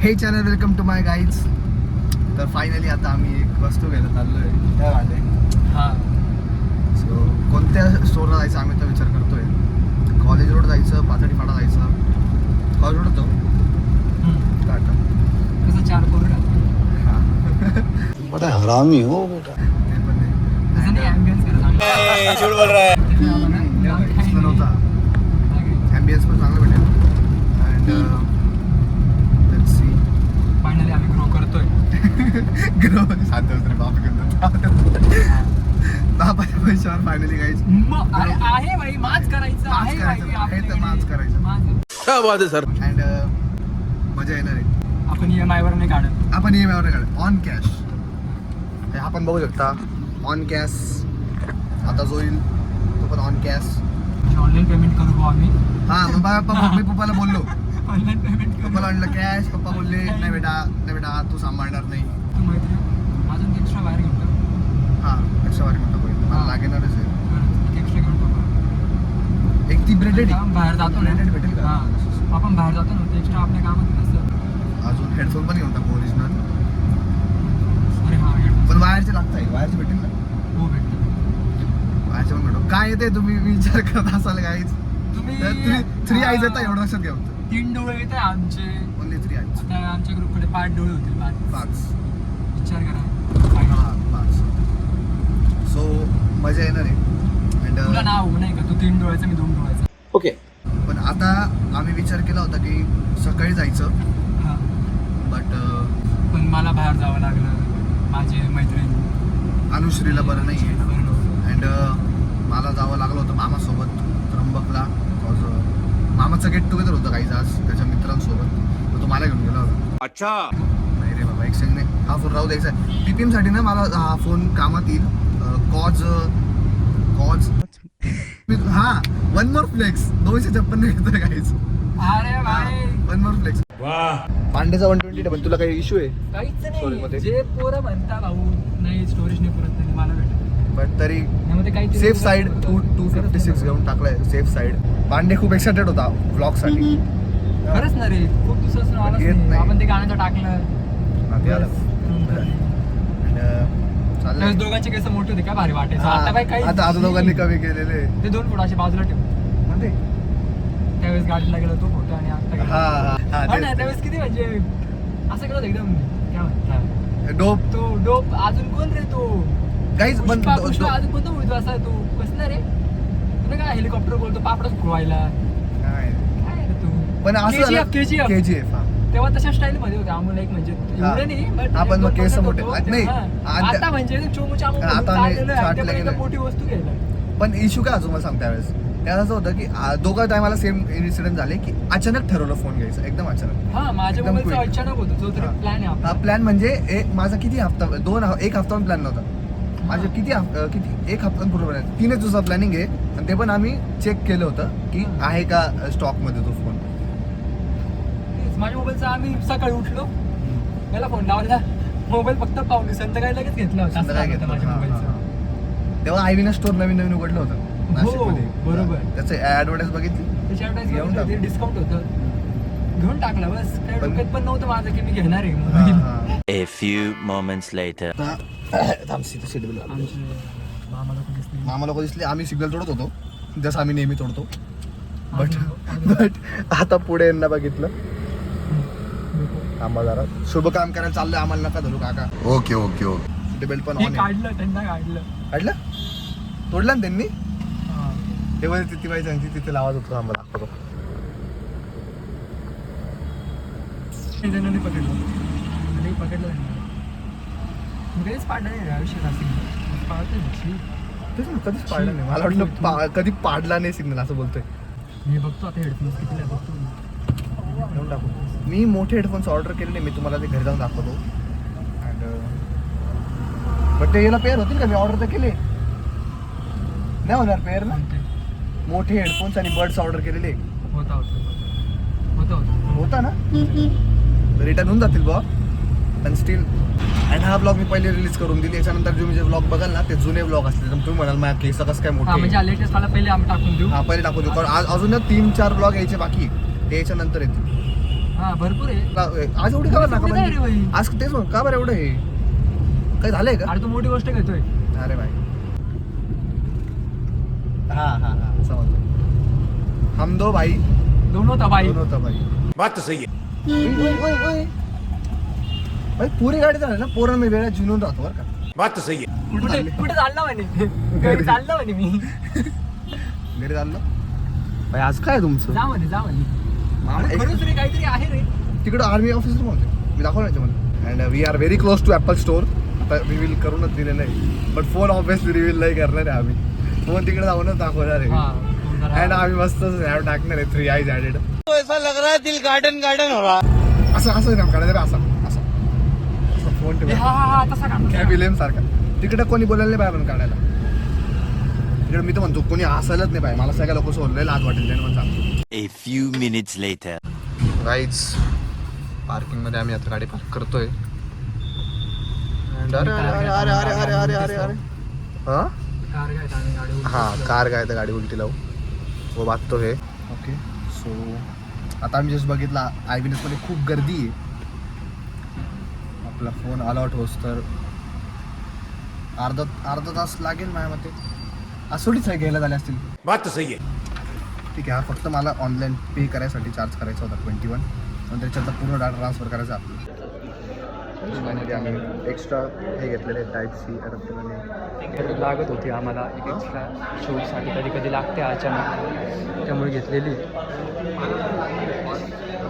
हे channel welcome to my guys. तर finally आता आम्ही एक वस्तू घ्यायला चाललोय त्या वाटे. हां सो कोणत्या स्टोरला जायचं आम्ही तर विचार करतोय. कॉलेज रोड जायचं, पाथडी फाटा जायचं. कॉलेज रोड जाऊ टाटा कसं 4 कोरडा हां बड़ा हरामी हो बेटा. ते पण नाही. तसं नाही ॲम्बियन्स करा झूठ बोल रहा है. दिसलं नव्हता. ॲम्बियन्स पण चांगलं भेटेल. And let's see. फायनली आम्ही ग्रो करतोय. ग्रो सात तरी बाप बापाच्या पैशावर फायनली गाईज आहे भाई माच करायचं आहे आहे तर माच करायचं. क्या बात है सर. अँड मजा येणार आहे. आपण EMI वर नाही काढत. आपण EMI वर काढ ऑन कॅश. हे आपण बघू शकता ऑन कॅश. आता जो येईल तो पण ऑन कॅश. ऑनलाईन पेमेंट करू भाऊ आम्ही. हां मग पप्पा मी पप्पाला बोललो. ऑनलाईन पेमेंट करू. पप्पाला म्हणलं कॅश. पप्पा बोलले नाही बेटा तू सांभाळणार नाही. तू माहिती आहे अजून एक्स्ट्रा बाहेर घेऊन टाक. हां एक्स्ट्रा वारी म्हणतो पहिले मला लागेणारच आहे. एक्स्ट्रा घेऊन टाकू. एक ती ब्रेडेड बाहेर जातो ना ब्रेडेड भेटेल का? हां आपण बाहेर जातो ना ते एक्स्ट्रा आपल्या कामात नसतं. अजून हेडफोन पण घेऊन टाकू ओरिजिनल. अरे हां हेडफोन पण वायरचे लागत आहे. वायरचे भेटेल ना? हो भेटतं. वायरचे पण भेटू. काय येते तुम्ही विचार करत असाल गाईज. तुम्ही 3 आईज येतात एवढं लक्षात घ्या. 3 डोळे येत आहे आमचे. Only 3 eyes. आता आमच्या ग्रुपकडे 5 डोळे होतील. 5 विचार करा. हां 5. सो मजा येणार आहे. तुला अँड नाव नाही का तू 3 डोळ्याचा मी 2 डोळ्याचा. ओके. पण आता आम्ही विचार केला होता की सकाळी जायचं. हां बट पण मला बाहेर जावं लागलं. माझी मैत्रीण अनुश्रीला बरं नाही आहे. बरोबर. अँड मला जावं लागलं होतं मामासोबत त्र्यंबकला. बिकॉज मामाचं गेट टुगेदर होतं काहीच आज त्याच्या मित्रांसोबत. तर तो मला घेऊन गेला होता. अच्छा. नाही रे बाबा एक्सचेंज नाही. हा फोन राहू द्यायचा आहे. PPMसाठी ना मला हा फोन कामात येईल. कॉज हां 1 मोर फ्लेक्स 256 घेतोय काहीच. अरे भाई 1 मोर फ्लेक्स. वाह. पांडेचा 120 पण तुला काही इश्यू आहे? काहीच Storage मध्ये? नाही. जे पोरं म्हणता भाऊ नाही स्टोरेज नाही पुरत नाही मला भेटत. बट तरी त्यामध्ये काही सेफ साईड 256 घेऊन टाकलाय. Safe side. पांडे खूप एक्सायटेड होता व्लॉगसाठी. खरंच ना रे खूप दिवसापासून आलाच येत नाही. नाही. आपण ते गाण्याचं टाकलं. ते आलं. बस. चाललंय. त्यावेळेस दोघांचे केस मोठे होते काय भारी वाटायचं. आता काय काही आता दोघांनी कमी केलेले. ते 2 फुट असे बाजूला ठेव. म्हणजे त्यावेळेस गाडीला गेला तो फोटो आणि आता गेला. हा हो ना त्यावेळेस किती म्हणजे असं करत एकदम काय म्हणतात डोप तो डोप. अजून कोण रे तो काहीच पण पुष्पा अजून कोणता उडतो असा तू कसं ना रे तुला काय हेलिकॉप्टर बोलतो पापडच खुळवायला काय काय रे तू. पण असं KGF KGF तेव्हा तशा स्टाईल मध्ये होते आम्हाला एक म्हणजे एवढं नाही but आपण मग एकदम केस पसंत मोठे. होतो. नाही, हां. आता- आता म्हणजे चोमू चामू आता घालून नाही, चाललेलं आहे. छाटलं त्यामुळे गेलं. एकदम मोठी वस्तू घ्यायला. पण इश्यू काय अजून मला सांग त्यावेळेस त्यात असं होतं की दोघं टायमाला सेम इन्सिडेंट झाले की अचानक ठरवलं फोन घ्यायचं एकदम अचानक. हा माझ्या एकदम मोबाईलचा quick. अचानक होतो जो तरी हां. प्लॅन आहे हा आपला. प्लॅन म्हणजे माझा किती हफ्ता 1 हफ्ता पण प्लॅन नव्हता. माझे किती 1 हफ्ता पूर्ण प्लॅन 3 दिवसाचा प्लॅनिंग आहे. आणि ते पण आम्ही चेक केलं होतं की आहे का स्टॉकमध्ये तो फोन. माझ्या मोबाईलचा आम्ही सकाळी उठलो मला फोन लावला. मोबाईल फक्त पावली संध्याकाळी लगेच घेतला होता. असं संध्याकाळी झालं घेतलं होतं माझ्या होतं. मोबाईलचं. तेव्हा आयविना स्टोर नवीन उघडलं होतं नाशिकमध्ये. बरोबर. त्याचं ऍडव्हर्टाईज बघितली. घेऊन टाक. त्याच्यावर डिस्काउंट होतं घेऊन टाकला बस. काही पण- डोक्यात पण नव्हतं माझं की मी घेणार आहे हां, मोबाईल. हां. A few moments later. आमचे मामा लोक दिसले. मामा लोक दिसले. आम्ही सिग्नल तोडत होतो जसं आम्ही नेहमी तोडतो. बट आता पुढे यांना बघितलं. थांबा जरा शुभ काम करायला चाललंय आम्हाला नका धरू काका. Okay okay okay. ते बेल्ट पण हे ऑन आहे. काढलं त्यांना काढलं. काढलं तोडलं ना त्यांनी. हां. तेव्हा तिथे बाई सांगते तिथे लावत होतो. आम्हाला दाखवतो. त्यांनी पकडलं आणि पकडलं त्यांनी. मी कधीच पाडलं नाही आयुष्यात असं पाळतोय. तेच ना, कधीच पाडलं नाही. मला वाटलं कधी पाडला नाही सिग्नल असं बोलतोय. मी बघतो आता हेडफोन्स किती नाही बघतो. घेऊन टाकू. मी मोठे हेडफोन्स ऑर्डर केलेले. मी तुम्हाला ते घरी जाऊन दाखवतो. अँड बट ते याला पेअर होतील का? मी ऑर्डर तर केले नाही होणार पेअर ना. कोणते? मोठे हेडफोन्स आणि बर्ड्स ऑर्डर केलेले होता होता ना. रिटर्न होऊन जातील बॉ. पण स्टील. अँड हा ब्लॉग मी पहिले रिलीज करून दिली. याच्यानंतर जे मी जे ब्लॉग बघाल ना ते जुने ब्लॉग असतील. तर तुम्ही म्हणाल माझ्या केस कसं काय म्हणजे मोठे. लेटेस्ट वाला पहिले आम्ही टाकून देऊ. हा पहिले टाकू देऊ. कारण अजून 3-4 ब्लॉग यायचे बाकी ते याच्यानंतर येतील. हा भरपूर आहे. आज एवढी का बरं एवढी नाही रे बाई. नाकाबंदी? आज तेच का बरं एवढं हे काही झालंय का? अरे तू मोठी गोष्ट घेतोय. अरे भाई हा समजलं. हम दो भाई दोनों तबाई. दोनों तबाई. बात तो सही है. भाई पुरी गाडी चालली ना पोरण मी वेळा जिनून राहतो बरं का. बात तो सही है. कुठे कुठे चालला म्हणे. घरी चाललं म्हणे मी. घरी चाललो भाई. आज काय तुमचं जा म्हणे जा म्हणे. मामा अरे खरंच रे काहीतरी आहे रे. तिकडं आर्मी ऑफिसर म्हणते मी दाखवलं याच्यामध्ये. And we are very close to Apple store. आता रिव्हील करूनच दिलेलं आहे बट फोन ऑब्विसली रिव्हील नाही करणार आहे आम्ही. फोन तिकडे जाऊनच दाखवणार आहे. हा तू जरा- अँड आम्ही मस्त स्नॅप टाकणार आहे 3 eyes added. ऐसा लग रहा है दिल गार्डन गार्डन हो रहा. असं स्नॅप काढायचं असा असा फोन ए, ठेवा हा हा हा तसा काढ. कॅ विलियम सारखा. तिकडे कोणी बोलायला नाही पाहिजे पण काढायला. तिकडे मी तर म्हणतो कोणी हसायलाच नाही पाहिजे. मला सगळ्या लोक सोडले लाज वाटेल त्याने पण सांगतो. A few minutes later. Guys पार्किंगमध्ये आम्ही आता गाडी पार्क करतोय. अरे अरे अरे अरे अरे अरे अरे अरे हां कार काय आणि गाडी उलटी हां बसलो. कार काय तर गाडी उलटी लावू वो बात तो है. ओके सो आता आम्ही जस्ट बघितला आयविनेसमध्ये खूप गर्दी आहे. आपला फोन अलॉट होस तर अर्धा तास लागेल माझ्या मते. आज थोडीच आहे घ्यायला झाले असतील. बात तो सही है. ठीक आहे. हा फक्त मला ऑनलाईन पे करायसाठी चार्ज करायचा होता 21 आणि त्याच्यातला पूर्ण डाटा ट्रान्सफर करायचा आपल्याला. त्याच्यामध्ये आम्ही एक्स्ट्रा हे घेतलेले टाईप सी अडॅप्टर. लागत होती आम्हाला एक एक्स्ट्रा शूटसाठी कधी कधी लागते अचानक त्यामुळे घेतलेली.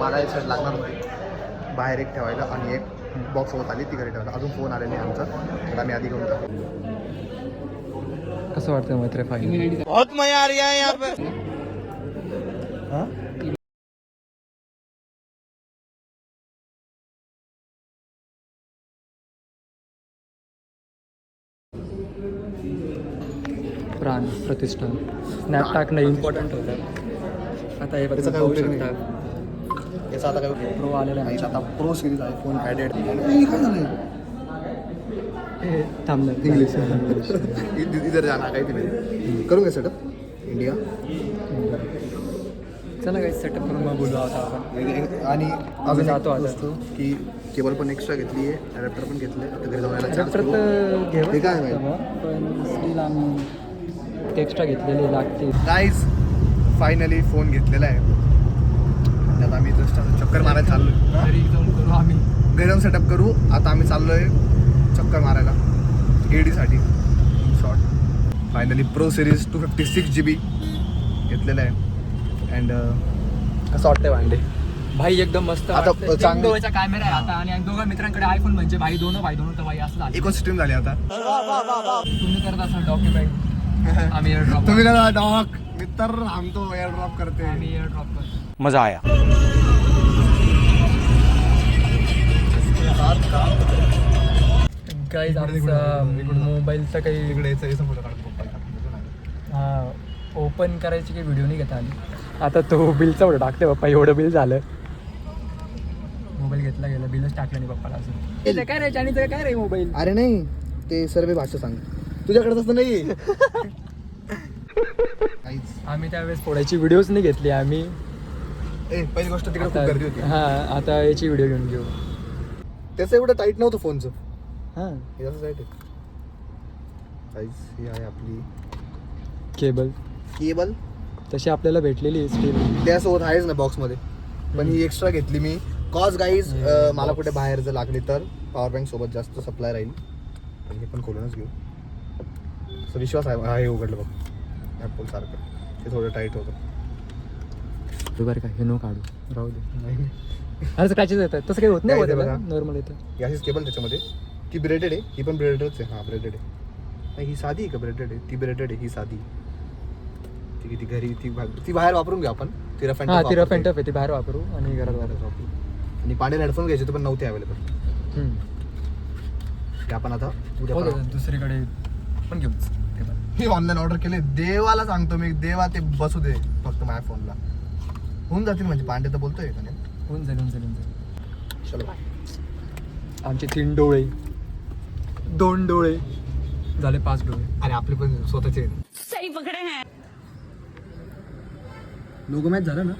मला एक साईड लागणार होती बाहेर एक ठेवायला आणि एक बॉक्स होत आली ती घरी ठेवायला. अजून फोन आले नाही आमचा तर आम्ही आधी घेऊन टाकू. कसं वाटतं मैत्री फायनल. बहुत मजा आ रहा है यहाँ पे. हां प्राण प्रतिष्ठान स्नॅप टाकणं इम्पॉर्टंट होतं. आता हे त्याचा काय बघू उपयोग शकता नाही. याचा आता काय प्रो आलेला आहे. आता प्रो सिरीज आहे फोन ॲडेड. काय झालं हे थांबलं इंग्लिश इधर जाणार काही नाही. करू का सेटअप इंडिया. चला काही सेटअप करून मग बोलू आता आपण. आणि आम्ही जातो आता. की केबल पण एक्स्ट्रा घेतली आहे अडॅप्टर पण घेतलं आहे. आता घरी जाऊन यायला charge तर करू. घेऊ हे काय माहिती? पण स्टील आम्ही ते एक्स्ट्रा घेतलेले लागते. गाईज फायनली फोन घेतलेला आहे. आता आम्ही जस्ट चक्कर मारायला चाललो. घरी जाऊन करू आम्ही. घरी जाऊन सेटअप करू. आता आम्ही चाललोय चक्कर मारायला गेडीसाठी. Short finally pro series 256 GB घेतलेलं आहे. अँड कसं वाटतंय भांडे. भाई एकदम मस्त आता वाटतं. चांगलं- दोघांचा कॅमेरा आहे आता आणि दोघा मित्रांकडे आयफोन म्हणजे भाई दोन तर भाई असं झालं. इकोसिस्टम झाली आता. तुम्ही करत असाल डॉक्युमेंट आम्ही एअर ड्रॉप तुम्ही ना डॉक मित्र आमतो एअर ड्रॉप करते. आम्ही एअर ड्रॉप करतो. मजा आया. गाईज आमचा मोबाईलचा काही इकडे याचा फोटो काढतो. हा ओपन करायची काही व्हिडिओ नाही घेता आली. आता तो बिलचा फोटो टाकते पप्पा. एवढं बिल झालं. मोबाईल घेतला गेला बिलच टाकलं नाही पप्पाला अजून. काय रे चायनीचं काय रे मोबाईल. अरे नाही ते सर्व भाषा सांग तुझ्याकडे तसं नाही. आम्ही त्यावेळेस फोडायची व्हिडिओच नाही घेतली आम्ही. पहिली गोष्ट तिकडे खूप गर्दी होती. हा आता याची व्हिडिओ घेऊन घेऊ. त्याचं एवढं टाईट नव्हतं फोनचं. हां हे असं टाईट आहे. ही आहे आपली केबल केबल. तशी आपल्याला भेटलेली स्टील. त्यासोबत आहेच ना बॉक्समध्ये पण ही एक्स्ट्रा घेतली मी. कॉज गाईज मला कुठे बाहेर जर लागली तर पॉवर बँक सोबत जास्त सप्लाय राहील. आणि हे पण खोलूनच घेऊ असं विश्वास आहे. हा हे उघडलं बघ ॲपल सारखं. ते थोडं टाईट होतं. तू बरं का हे नो काढू राहू दे. अरे क्रॅचेस येतात तसं काही होत नाही. काय येतं बघा बघा? नॉर्मल येतं. ही अशीच केबल त्याच्यामध्ये. ती ब्रेडेड आहे. ही पण ब्रेडेडच आहे. हां ब्रेडेड आहे. नाही ही साधी आहे का ब्रेडेड आहे. ती ब्रेडेड आहे ही साधी. ती घरी ती बाहेर वापरून घेऊ आपण. ती रफ अँड हां ती रफ वापरते. अँड टफ आहे ती बाहेर वापरू आणि घरात वापरू. आणि पांढरे हेडफोन घ्यायचे होते पण नव्हते अवेलेबल. ते आपण आता उद्या हो परवा- दुसरीकडे पण घेऊ. मी ऑनलाईन ऑर्डर केले. देवाला सांगतो मी देवा ते बसू दे फक्त माझ्या फोनला. होऊन जातील म्हणजे पांडे तर बोलतोय का नाही. होऊन जाईल होऊन जाईल होऊन जाईल. चलो आमचे 3 डोळे 2 डोळे झाले 5 डोळे. अरे आपले पण स्वतःचे सही पकडे हैं. लोगो मॅच झालं ना.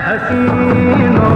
हसीनो